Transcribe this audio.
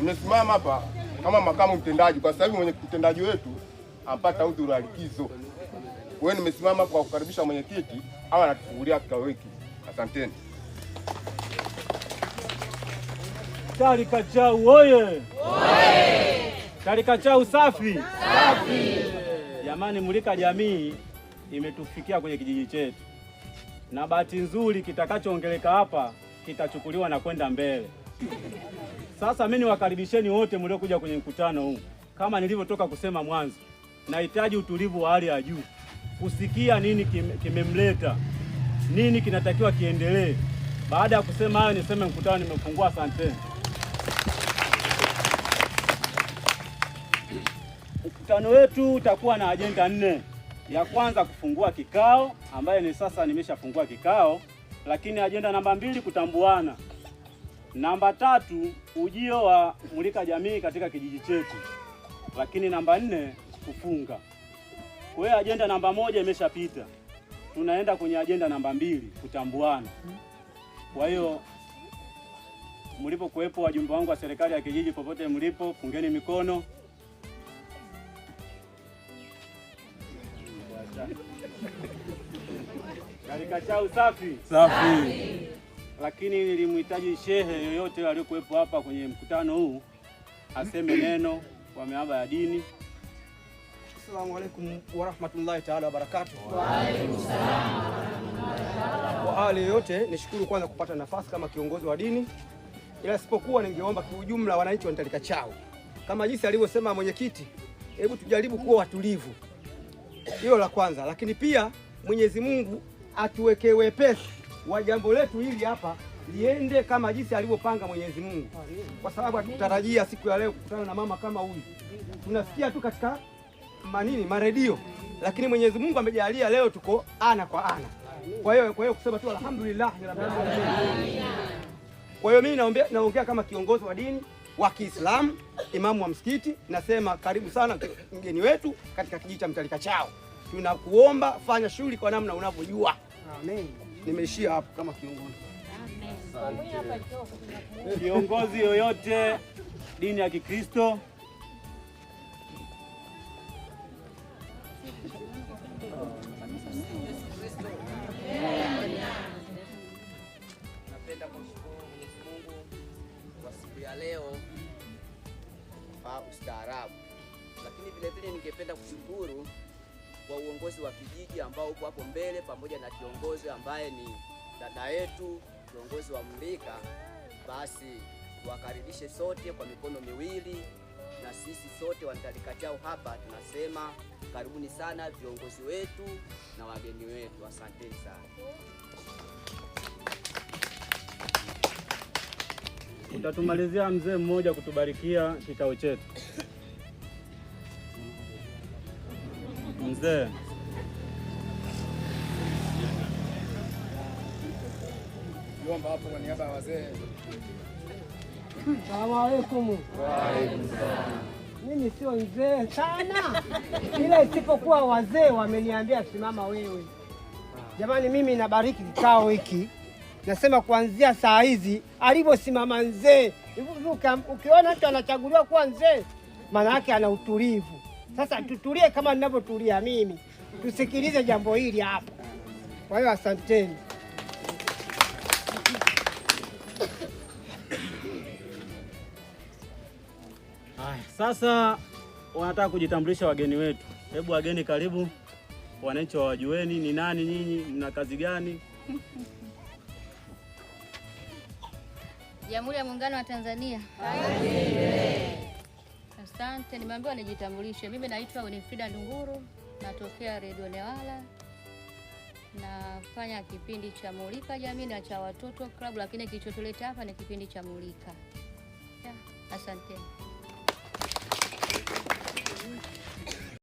Nimesimama hapa kama makamu mtendaji kwa sababu mwenye mtendaji wetu ampata udhuru wa likizo. Kwa hiyo nimesimama kwa kukaribisha mwenyekiti au anatufungulia kikao hiki. Asanteni. Talikachau oye! Oye! Talikachau safi! Safi! Jamani, Mulika Jamii imetufikia kwenye kijiji chetu, na bahati nzuri kitakachoongeleka hapa kitachukuliwa na kwenda mbele. Sasa mimi niwakaribisheni wote mliokuja kwenye mkutano huu. Kama nilivyotoka kusema mwanzo, nahitaji utulivu wa hali ya juu, kusikia nini kimemleta, nini kinatakiwa kiendelee. Baada ya kusema hayo, niseme mkutano nimefungua. Asanteni. Mkutano wetu utakuwa na ajenda 4. Ya kwanza kufungua kikao, ambaye ni sasa nimeshafungua kikao, lakini ajenda namba 2 kutambuana. Namba 3 ujio wa Mulika Jamii katika kijiji chetu, lakini namba 4 kufunga. Kwa hiyo ajenda namba 1 imeshapita, tunaenda kwenye ajenda namba 2 kutambuana. Kwa hiyo mlipo kuwepo wajumbe wangu wa serikali ya kijiji, popote mlipo, fungeni mikono. Talikachau safi safi. Lakini nilimhitaji shehe yoyote aliyokuwepo hapa kwenye mkutano huu aseme neno kwa miaba ya dini. Assalamu alaykum wa rahmatullahi ta'ala wa barakatuh. Wa alaykum salaam. Kwa hali yote nishukuru kwanza kupata nafasi kama kiongozi wa dini, ila sipokuwa ningeomba kwa ujumla wananchi wa Talikachau kama jinsi alivyosema mwenyekiti, hebu tujaribu kuwa watulivu. Hilo la kwanza, lakini pia Mwenyezi Mungu atuwekee wepesi wa jambo letu hili hapa liende kama jinsi alivyopanga Mwenyezi Mungu, kwa sababu hatutarajia siku ya leo kukutana na mama kama huyu. Tunasikia tu katika maredio, lakini Mwenyezi Mungu amejalia leo tuko ana kwa ana. Kwa hiyo kusema tu alhamdulillah rabbil alamin. Kwa hiyo mimi naongea kama kiongozi wa dini wa Kiislamu, imamu wa msikiti, nasema karibu sana mgeni wetu katika kijiji cha Talikachau. Tunakuomba fanya shughuli kwa namna unavyojua. Amen. Nimeishia hapo kama kiongozi. Amen. Kiongozi yoyote dini ya Kikristo, napenda kumshukuru Mwenyezi Mungu kwa siku ya leo kwa ustaarabu, lakini vile vile ningependa kushukuru kwa uongozi wa kijiji ambao uko hapo mbele, pamoja na kiongozi ambaye ni dada yetu, kiongozi wa Mulika. Basi tuwakaribishe sote kwa mikono miwili, na sisi sote wa Talikachau hapa tunasema karibuni sana viongozi wetu na wageni wetu. Asanteni sana. utatumalizia mzee mmoja kutubarikia kikao chetu. Mzee. Niomba hapo kwa niaba ya wazee. Asalamu alaykum. Wa alaykum salaam. Mimi sio mzee sana, ila isipokuwa wazee wameniambia simama wewe. Jamani, mimi nabariki kikao hiki, nasema kuanzia saa hizi alivyosimama mzee, ukiona mtu anachaguliwa kuwa mzee, maana yake ana utulivu. Sasa tutulie kama ninavyotulia mimi, tusikilize jambo hili hapa. Kwa hiyo asanteni. Sasa wanataka kujitambulisha wageni wetu. Hebu wageni karibu, wananchi wawajueni ni nani nyinyi, mna kazi gani? Jamhuri ya Muungano wa Tanzania. Asante, nimeambiwa nijitambulishe. Mimi naitwa Winifrida Ndunguru, natokea Radio Newala. Nafanya kipindi cha Mulika Jamii na cha Watoto Club, lakini kilichotuleta hapa ni kipindi cha Mulika. Asante.